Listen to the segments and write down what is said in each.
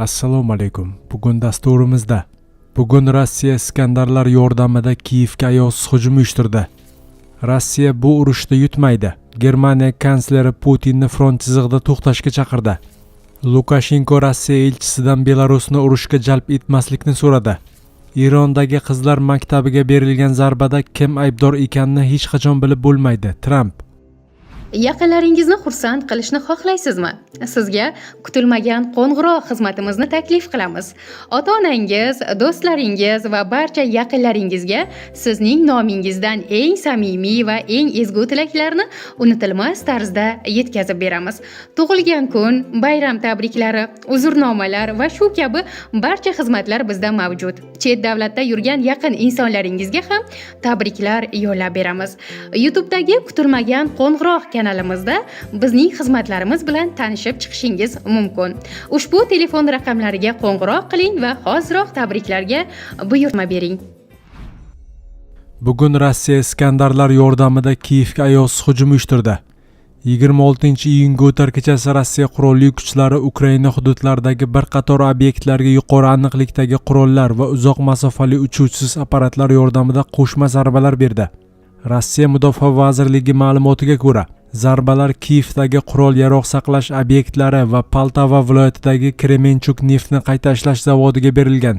Assalomu alaykum. Bugun dasturimizda Rossiya Iskandarlar yordamida Kiyevga ayovsiz hujum uyushtirdi. Rossiya bu urushda yutmaydi. Germaniya kansleri Putinni front chizig'ida to'xtashga chaqirdi. Lukashenko Rossiya elchisidan Belarusni urushga jalb etmaslikni so'radi. Irondagi qizlar maktabiga berilgan zarbada kim aybdor ekanini hech qachon bilib bo'lmaydi. Tramp. Yaqinlaringizni xursand qilishni xohlaysizmi? Sizga kutilmagan qo'ng'iroq xizmatimizni taklif qilamiz. Ota-onangiz, do'stlaringiz va barcha yaqinlaringizga sizning nomingizdan eng samimiy va eng ezgu tilaklarni unutilmas tarzda yetkazib beramiz. Tug'ilgan kun, bayram tabriklari, uzrnomalar va shu kabi barcha xizmatlar bizda mavjud. Chet davlatda yurgan yaqin insonlaringizga ham tabriklar yo'llab beramiz. YouTube'dagi kutilmagan qo'ng'iroq kanalimizda bizning xizmatlarimiz bilan tanishib chiqishingiz mumkin. Ushbu telefon raqamlariga qo'ng'iroq qiling va hoziroq tabriklarga buyurtma bering. Bugun Rossiya Iskandarlar yordamida Kiyevga ayovsiz hujum uyushtirdi. 26-iyunga o'tar kechasi Rossiya qurolli kuchlari Ukraina hududlaridagi bir qator obyektlarga yuqori aniqlikdagi qurollar va uzoq masofali uchuvchisiz apparatlar yordamida qo'shma zarbalar berdi. Rossiya Mudofaa vazirligi ma'lumotiga ko'ra, zarbalar Kiyevdagi qurol-yarog' saqlash obyektlari va Poltava viloyatidagi Kremenchuk neftni qayta ishlash zavodiga berilgan.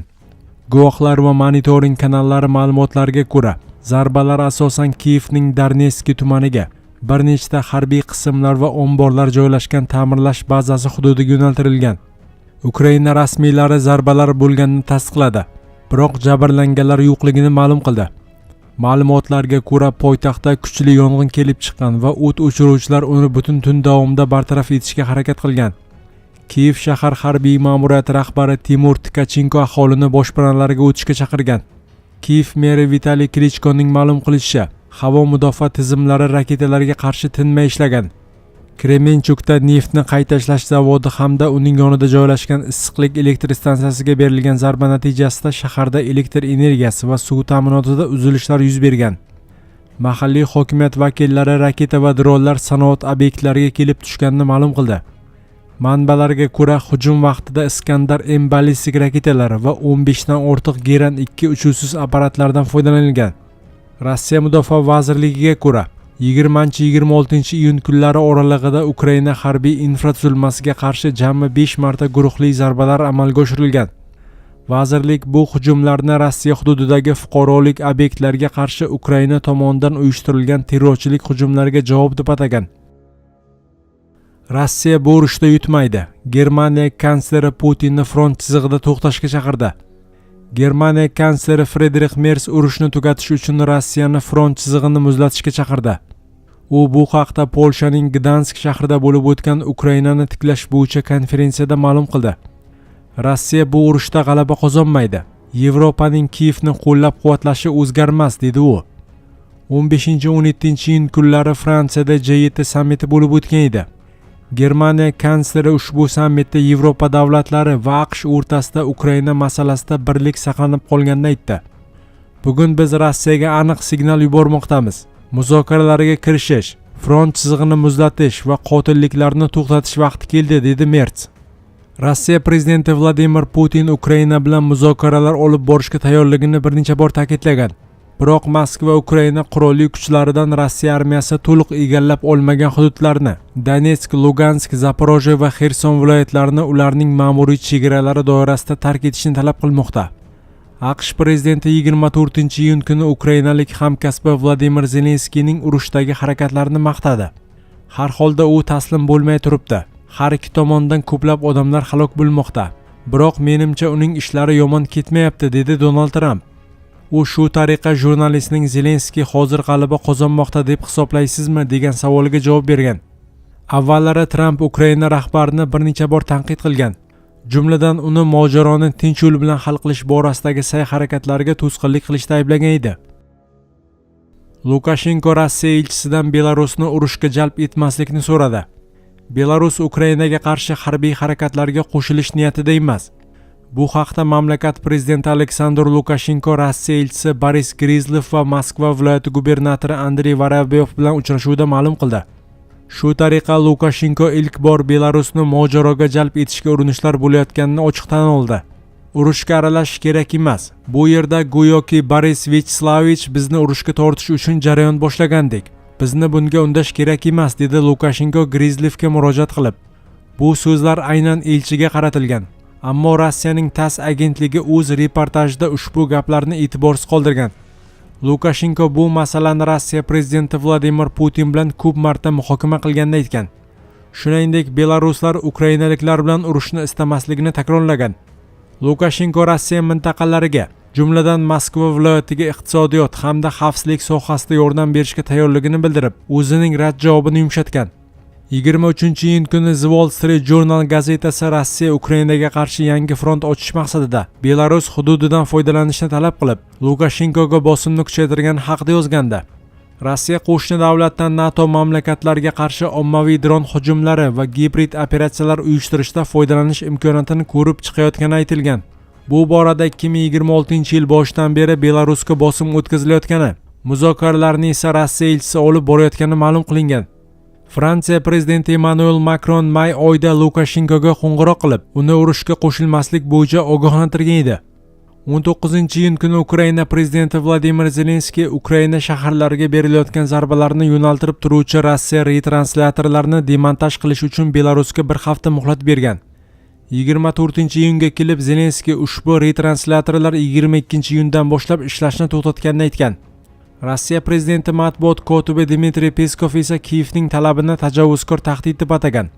Guvohlar va monitoring kanallari ma'lumotlariga ko'ra, zarbalar asosan Kiyevning Darnetskiy tumaniga, bir nechta harbiy qismlar va omborlar joylashgan ta'mirlash bazasi hududiga yo'naltirilgan. Ukraina rasmiylari zarbalar bo'lganini tasdiqladi, biroq jabrlanganlar yo'qligini ma'lum qildi. Ma'lumotlarga ko'ra, poytaxtda kuchli yong'in kelib chiqqan va o't o'chiruvchilar uni butun tun davomida bartaraf etishga harakat qilgan. Kiyev shahar harbiy ma'muriyati rahbari Timur Tkachenko aholini boshpanalariga o'tishga chaqirgan. Kiyev meri Vitaliy Klichkoning ma'lum qilishicha, havo mudofaa tizimlari raketalarga qarshi tinmay ishlagan. Kremenchukda neftni qayta ishlash zavodi hamda uning yonida joylashgan issiqlik elektr stansiyasiga berilgan zarba natijasida shaharda elektr energiyasi va suv ta'minotida uzilishlar yuz bergan. Mahalliy hokimiyat vakillari raketa va dronlar sanoat obyektlariga kelib tushganini ma'lum qildi. Manbalarga ko'ra, hujum vaqtida Iskandar M ballistik raketalari va 15 dan ortiq Geran 2 uchuvsiz apparatlardan foydalanilgan. Rossiya Mudofaa vazirligiga ko'ra, 20-26 kunlari oralig'ida Ukraina harbiy infratuzilmasiga qarshi jami 5 marta guruhli zarbalar amalga oshirilgan. Vazirlik bu hujumlarni Rossiya hududidagi fuqarolik obyektlarga qarshi Ukraina tomonidan uyushtirilgan terrorchilik hujumlariga javob deb atagan. Rossiya bu urushda yutmaydi. Germaniya kansleri Putinni front chizig'ida to'xtashga chaqirdi. Germaniya kansleri Friedrich Merz urushni tugatish uchun Rossiyani front chizig'ini muzlatishga chaqirdi. U bu haqda Polshaning Gdansk shahrida bo'lib o'tgan Ukrainani tiklash bo'yicha konferensiyada ma'lum qildi. Rossiya bu urushda g'alaba qozonmaydi. Yevropaning Kiyevni qo'llab-quvvatlashi o'zgarmas, dedi u. 15-17 kunlari Fransiyada G7 sammiti bo'lib o'tgan edi. Germaniya kansleri ushbu sammitda Yevropa davlatlari va AQSh o'rtasida Ukraina masalasida birlik saqlanib qolganini aytdi. Bugun biz Rossiyaga aniq signal yubormoqdamiz. Muzokaralarga kirishish, front chizig'ini muzlatish va qotilliklarni to'xtatish vaqti keldi, dedi Merz. Rossiya prezidenti Vladimir Putin Ukraina bilan muzokaralar olib borishga tayyorligini bir necha bor ta'kidlagan. Biroq Moskva Ukraina qurolli kuchlaridan Rossiya armiyasi to'liq egallab olmagan hududlarni, Donetsk, Lugansk, Zaporojye va Xerson viloyatlarini ularning ma'muriy chegaralari doirasida tark etishni talab qilmoqda. AQSh prezidenti 24-iyun kuni ukrainalik hamkasbi Vladimir Zelenskiyning urushdagi harakatlarini maqtadi. Har holda u taslim bo'lmay turibdi. Har ikki tomondan ko'plab odamlar halok bo'lmoqda. Biroq menimcha uning ishlari yomon ketmayapti, dedi Donald Trump. U shu tariqa jurnalistning Zelenskiy hozir g'alaba qozonmoqda deb hisoblaysizmi degan savoliga javob bergan. Avvallari Trump Ukraina rahbarini bir necha bor tanqid qilgan. Jumladan uni mojaroni tinch yo'l bilan hal qilish borasidagi sa'y-harakatlariga to'sqinlik qilishda ayblagan edi. Lukashenko Rossiya elchisidan Belarusni urushga jalb etmaslikni so'radi. Belarus Ukrainaga qarshi harbiy harakatlarga qo'shilish niyatida emas. Bu haqda mamlakat prezidenti Aleksandr Lukashenko Rossiya elchisi Boris Grizlov va Moskva viloyati gubernatori Andrey Vorobyov bilan uchrashuvda ma'lum qildi. Shu tariqa Lukashenko ilk bor Belarusni mojaroga jalb etishga urinishlar bo'layotganini ochiq tan oldi. Urushga aralashish kerak emas. Bu yerda go'yoki Boris Vyacheslavyich bizni urushga tortish uchun jarayon boshlagandek. Bizni bunga undash kerak emas, dedi Lukashenko Grizlevga murojaat qilib. Bu so'zlar aynan elchiga qaratilgan. Ammo Rossiyaning TASS agentligi o'z reportajida ushbu gaplarni e'tiborsiz qoldirgan. Lukashenko bu masalani Rossiya prezidenti Vladimir Putin bilan ko'p marta muhokama qilganini aytgan. Shuningdek, belaruslar ukrainaliklar bilan urushni istamasligini takrorlagan. Lukashenko Rossiya mintaqalariga, jumladan Moskva viloyatiga iqtisodiyot hamda xavfsizlik sohasida yordam berishga tayyorligini bildirib, o'zining rad javobini yumshatgan. 23-iyun kuni The Wall Street Journal gazetasi Rossiya Ukrainaga qarshi yangi front ochish maqsadida Belarus hududidan foydalanishni talab qilib, Lukashenkoga bosimni kuchaytirgani haqida yozgandi. Rossiya qo'shni davlatdan NATO mamlakatlariga qarshi ommaviy dron hujumlari va gibrid operatsiyalar uyushtirishda foydalanish imkoniyatini ko'rib chiqayotgani aytilgan. Bu borada 2026-yil boshidan beri Belarusga bosim o'tkazilayotgani, muzokaralarni esa Rossiya elchisi olib borayotgani ma'lum qilingan. Fransiya prezidenti Emmanuel Macron may oyida Lukashenkoga qo'ng'iroq qilib, uni urushga qo'shilmaslik bo'yicha ogohlantirgan edi. 19-iyun kuni Ukraina prezidenti Vladimir Zelenskiy Ukraina shaharlariga berilayotgan zarbalarni yo'naltirib turuvchi Rossiya retranslyatorlarini demontaj qilish uchun Belarusga bir hafta muhlat bergan. 24-iyunga kelib Zelenskiy ushbu retransляtorlar 22-iyundan boshlab ishlashni to'xtatganini aytgan. Rossiya prezidenti matbuot kotibi Dmitriy Peskov esa Kiyevning talabini tajovuzkor tahdid deb atagan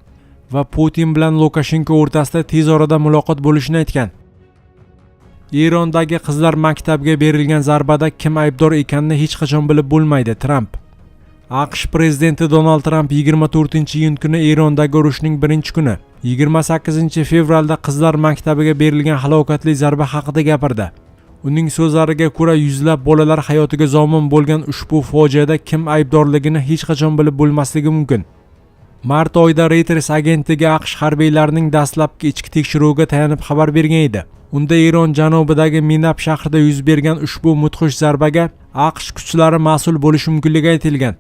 va Putin bilan Lukashenko o'rtasida tez orada muloqot bo'lishini aytgan. Erondagi qizlar maktabiga berilgan zarbada kim aybdor ekanini hech qachon bilib bo'lmaydi, Tramp. AQSh prezidenti Donald Tramp 24-iyun kuni Erondagi urushning birinchi kuni, 28-fevralda qizlar maktabiga berilgan halokatli zarba haqida gapirdi. Uning so'zlariga ko'ra, yuzlab bolalar hayotiga zomin bo'lgan ushbu fojiada kim aybdorligini hech qachon bilib bo'lmasligi mumkin. Mart oyida Reuters agentligi AQSh harbiylarining dastlabki ichki tekshiruviga tayanib xabar bergan edi. Unda Eron janubidagi Minab shahrida yuz bergan ushbu mudhish zarbaga AQSh kuchlari mas'ul bo'lishi mumkinligi aytilgan.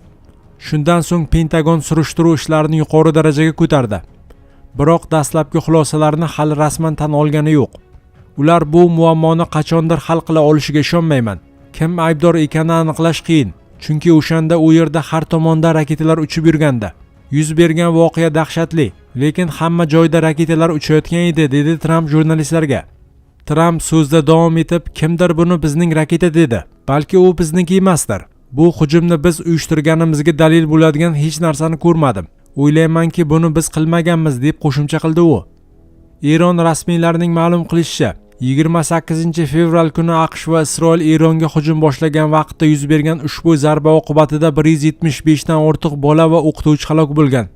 Shundan so'ng Pentagon surishtiruv ishlarini yuqori darajaga ko'tardi. Biroq dastlabki xulosalarni hali rasman tan olgani yo'q. Ular bu muammoni qachondir hal qila olishiga ishonmayman. Kim aybdor ekanini aniqlash qiyin, chunki o'shanda u yerda har tomonda raketalar uchib yurganda. Yuz bergan voqea dahshatli, lekin hamma joyda raketalar uchayotgan edi, dedi Tramp jurnalistlarga. Tramp so'zda davom etib, kimdir buni bizning raketa dedi, balki u bizniki emasdir. Bu hujumni biz uyushtirganimizga dalil bo'ladigan hech narsani ko'rmadim. O'ylaymanki, buni biz qilmaganmiz, deb qo'shimcha qildi u. Eron rasmiylarining ma'lum qilishicha, 28-fevral kuni AQSh va Isroil Eronga hujum boshlagan vaqtda yuz bergan ushbu zarba oqibatida 175 dan ortiq bola va o'qituvchi halok bo'lgan.